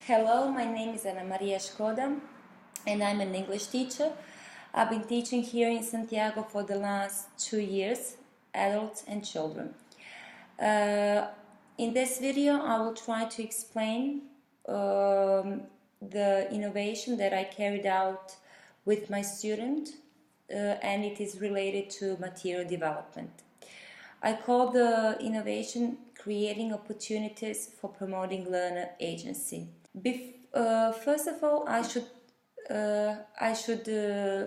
Hello, my name is Anamarija Skoda and I'm an English teacher. I've been teaching here in Santiago for the last 2 years, adults and children. In this video, I will try to explain the innovation that I carried out with my student and it is related to material development. I call the innovation creating opportunities for promoting learner agency. First of all, I should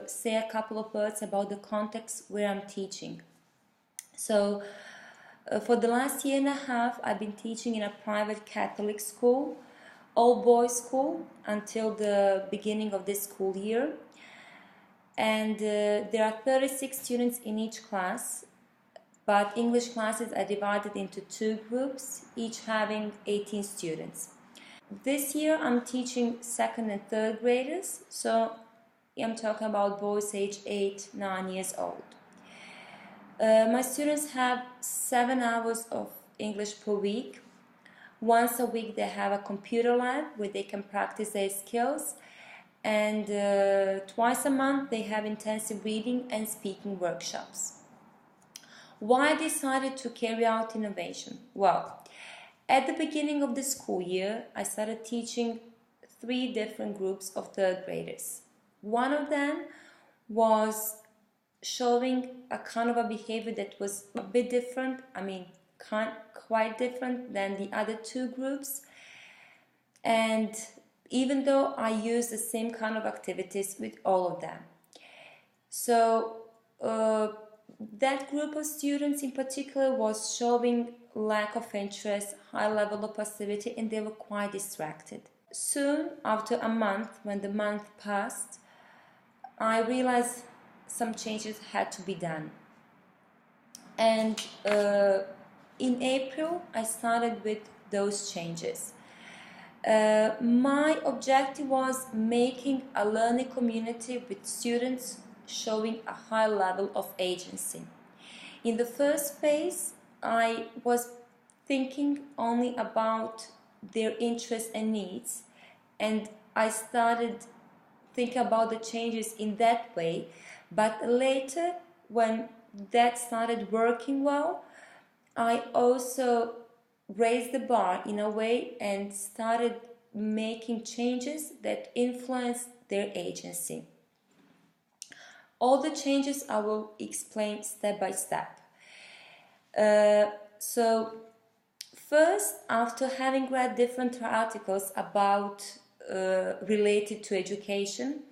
say a couple of words about the context where I'm teaching. So, for the last year and a half, I've been teaching in a private Catholic school, all boys school, until the beginning of this school year. And there are 36 students in each class, but English classes are divided into 2 groups, each having 18 students. This year I'm teaching 2nd and 3rd graders, so I'm talking about boys age 8-9 years old. My students have 7 hours of English per week. Once a week they have a computer lab where they can practice their skills, and twice a month they have intensive reading and speaking workshops. Why I decided to carry out innovation? Well, at the beginning of the school year, I started teaching 3 different groups of 3rd graders. One of them was showing a kind of a behavior that was a bit different, quite different than the other 2 groups. And even though I used the same kind of activities with all of them. So, that group of students in particular was showing lack of interest, high level of passivity, and they were quite distracted. Soon, after a month, when the month passed, I realized some changes had to be done. And in April, I started with those changes. My objective was making a learning community with students showing a high level of agency. In the first phase, I was thinking only about their interests and needs, and I started thinking about the changes in that way. But later, when that started working well, I also raised the bar in a way and started making changes that influenced their agency. All the changes I will explain step by step. So first, after having read different articles about related to education,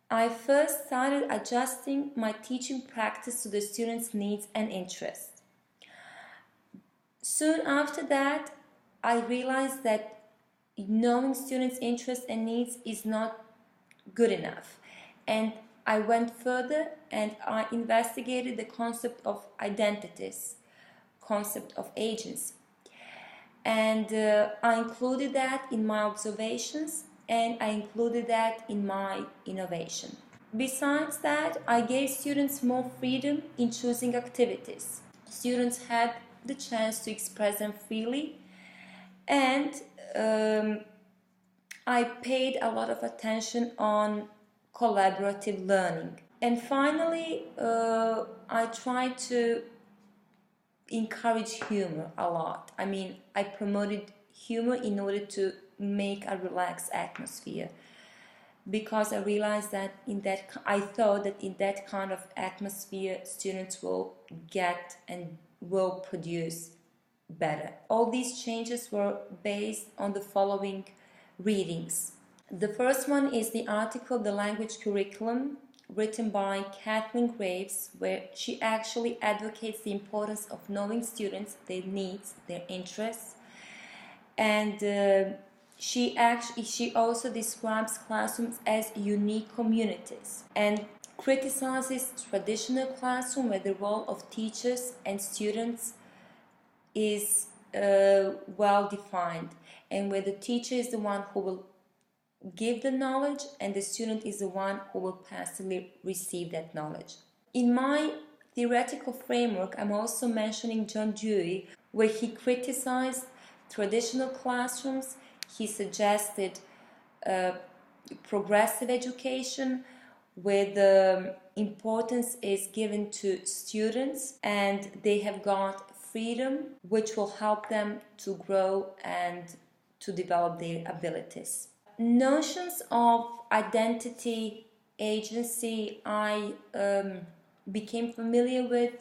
I first started adjusting my teaching practice to the students' needs and interests. Soon after that, I realized that knowing students' interests and needs is not good enough, and I went further and I investigated the concept of identities, concept of agency. And I included that in my observations and I included that in my innovation. Besides that, I gave students more freedom in choosing activities. Students had the chance to express them freely, and I paid a lot of attention on collaborative learning. And finally, I tried to encourage humor a lot. I promoted humor in order to make a relaxed atmosphere, because I realized that I thought that in that kind of atmosphere, students will get and will produce better. All these changes were based on the following readings. The first one is the article The Language Curriculum, written by Kathleen Graves, where she actually advocates the importance of knowing students, their needs, their interests, and she also describes classrooms as unique communities and criticizes traditional classroom where the role of teachers and students is well defined, and where the teacher is the one who will give the knowledge and the student is the one who will passively receive that knowledge. In my theoretical framework, I'm also mentioning John Dewey, where he criticized traditional classrooms he suggested progressive education where the importance is given to students and they have got freedom which will help them to grow and to develop their abilities. Notions of identity, agency, I became familiar with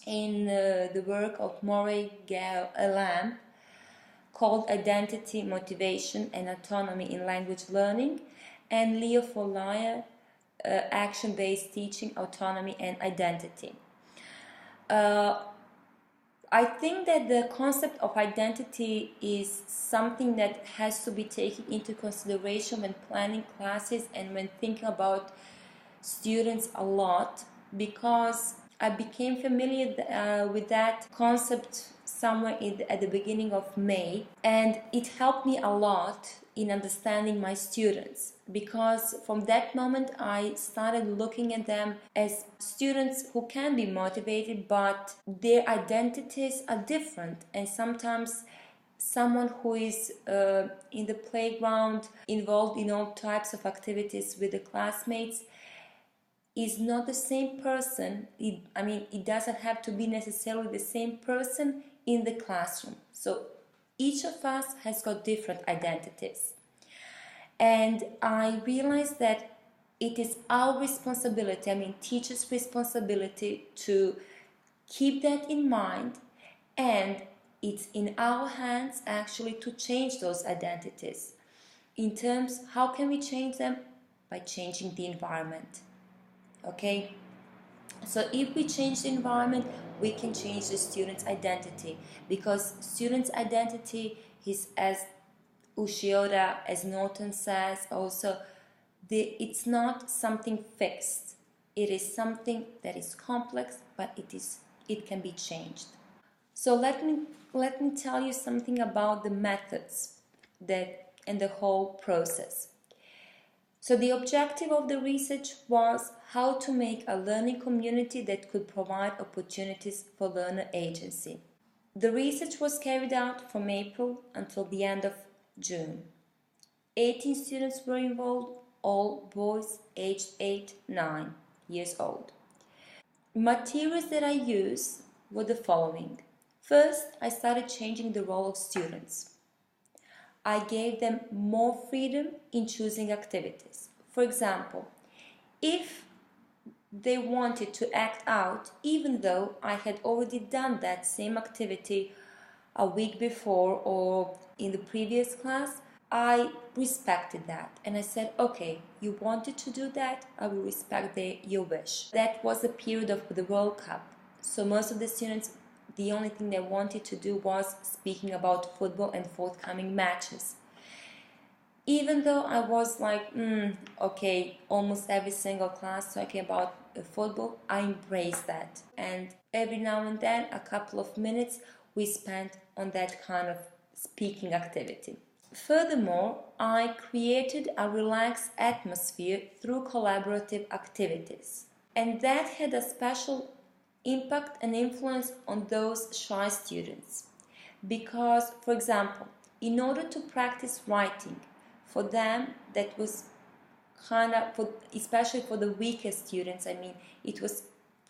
in the work of Murray Gale Lamb, called Identity, Motivation and Autonomy in Language Learning, and Leo Follier, Action-Based Teaching, Autonomy and Identity. I think that the concept of identity is something that has to be taken into consideration when planning classes and when thinking about students a lot, because I became familiar with that concept somewhere at the beginning of May, and it helped me a lot in understanding my students, because from that moment I started looking at them as students who can be motivated, but their identities are different, and sometimes someone who is in the playground involved in all types of activities with the classmates is not the same person. It doesn't have to be necessarily the same person in the classroom. So each of us has got different identities. And I realized that it is our responsibility, teachers' responsibility, to keep that in mind, and it's in our hands actually to change those identities. In terms, how can we change them? By changing the environment. Okay? So if we change the environment, we can change the student's identity, because student's identity is, as Ushioda, as Norton says also, it's not something fixed. It is something that is complex, but it can be changed. So let me tell you something about the methods and the whole process. So the objective of the research was how to make a learning community that could provide opportunities for learner agency. The research was carried out from April until the end of June. 18 students were involved, all boys aged 8-9 years old. Materials that I used were the following. First, I started changing the role of students. I gave them more freedom in choosing activities. For example, if they wanted to act out, even though I had already done that same activity a week before or in the previous class, I respected that. And I said, okay, you wanted to do that, I will respect your wish. That was the period of the World Cup. So most of the students, the only thing they wanted to do was speaking about football and forthcoming matches. Even though I was like, okay, almost every single class talking about football, I embraced that. And every now and then, a couple of minutes we spent on that kind of speaking activity. Furthermore, I created a relaxed atmosphere through collaborative activities. And that had a special impact and influence on those shy students. Because, for example, in order to practice writing, for them that was especially for the weaker students, it was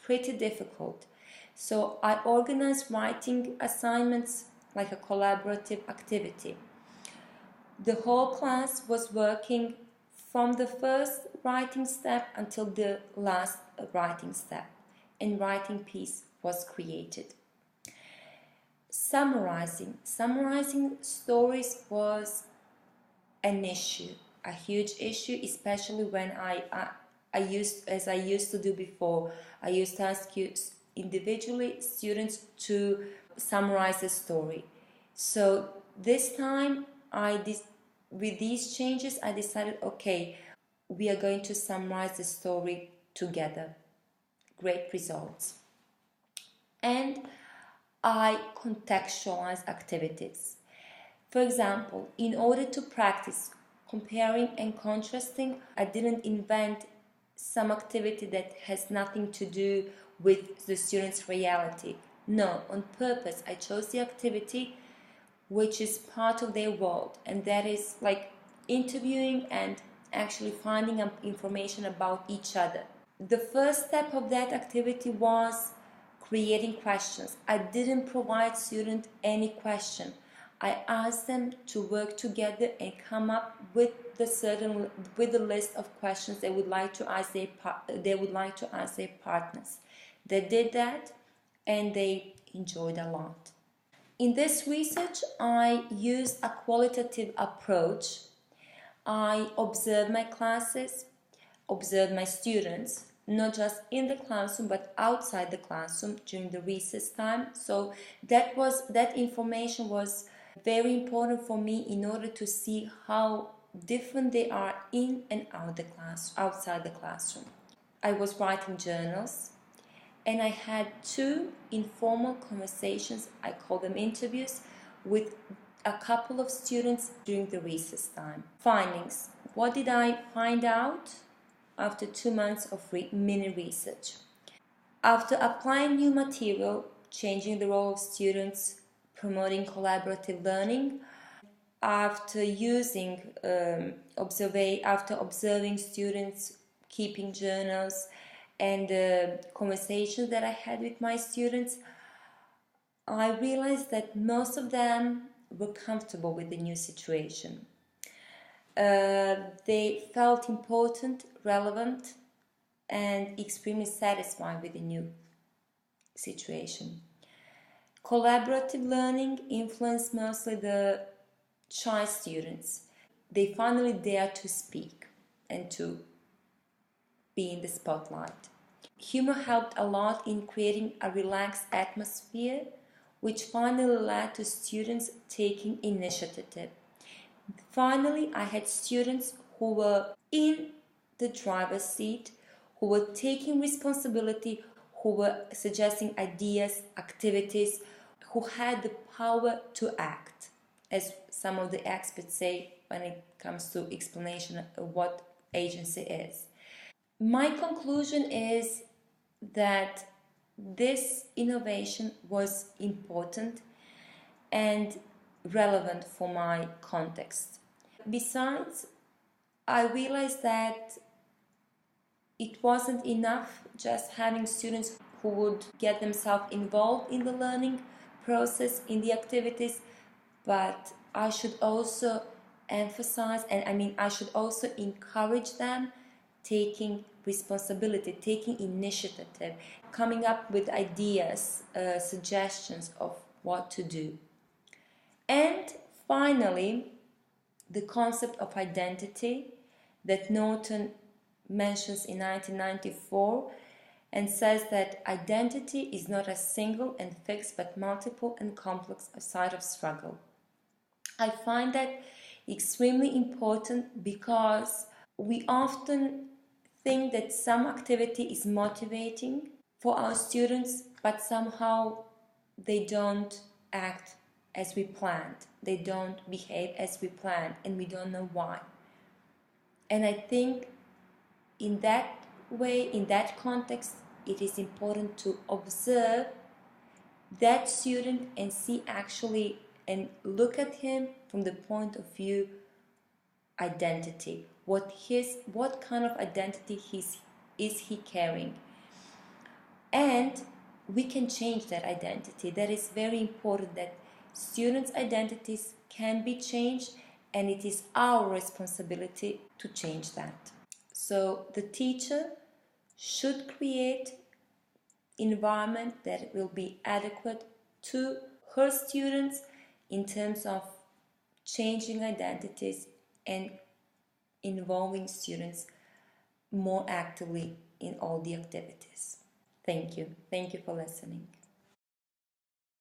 pretty difficult. So I organized writing assignments like a collaborative activity. The whole class was working from the first writing step until the last writing step, and writing piece was created. Summarizing stories was an issue, a huge issue, especially when I used to do before. I used to ask you individually students to summarize the story. So this time with these changes I decided, okay, we are going to summarize the story together. Great results. And I contextualize activities. For example, in order to practice comparing and contrasting, I didn't invent some activity that has nothing to do with the student's reality. No, on purpose, I chose the activity which is part of their world, and that is like interviewing and actually finding out information about each other. The first step of that activity was creating questions. I didn't provide students any question. I asked them to work together and come up with the list of questions they would like to ask their partners. They did that, and they enjoyed a lot. In this research, I used a qualitative approach. I observed my classes, observed my students, not just in the classroom but outside the classroom during the recess time. So that information was very important for me in order to see how different they are in and outside the classroom. I was writing journals, and I had 2 informal conversations, I call them interviews, with a couple of students during the recess time. Findings. What did I find out after 2 months of mini research? After applying new material, changing the role of students, promoting collaborative learning, after observing students keeping journals and conversations that I had with my students, I realized that most of them were comfortable with the new situation. They felt important, relevant, and extremely satisfied with the new situation. Collaborative learning influenced mostly the shy students. They finally dared to speak and to be in the spotlight. Humor helped a lot in creating a relaxed atmosphere, which finally led to students taking initiative. Finally, I had students who were in the driver's seat, who were taking responsibility, who were suggesting ideas, activities, who had the power to act, as some of the experts say when it comes to explanation of what agency is. My conclusion is that this innovation was important and relevant for my context. Besides, I realized that it wasn't enough just having students who would get themselves involved in the learning process, in the activities, but I should also emphasize, I should also encourage them taking responsibility, taking initiative, coming up with ideas, suggestions of what to do. And finally, the concept of identity that Norton mentions in 1994 and says that identity is not a single and fixed but multiple and complex side of struggle. I find that extremely important because we often think that some activity is motivating for our students, but somehow they don't act as we planned. They don't behave as we planned, and we don't know why. And I think in that way, in that context, it is important to observe that student and see actually and look at him from the point of view identity. What kind of identity is he carrying? And we can change that identity. That is very important, that students' identities can be changed, and it is our responsibility to change that. So the teacher should create environment that will be adequate to her students in terms of changing identities and involving students more actively in all the activities. Thank you. Thank you for listening.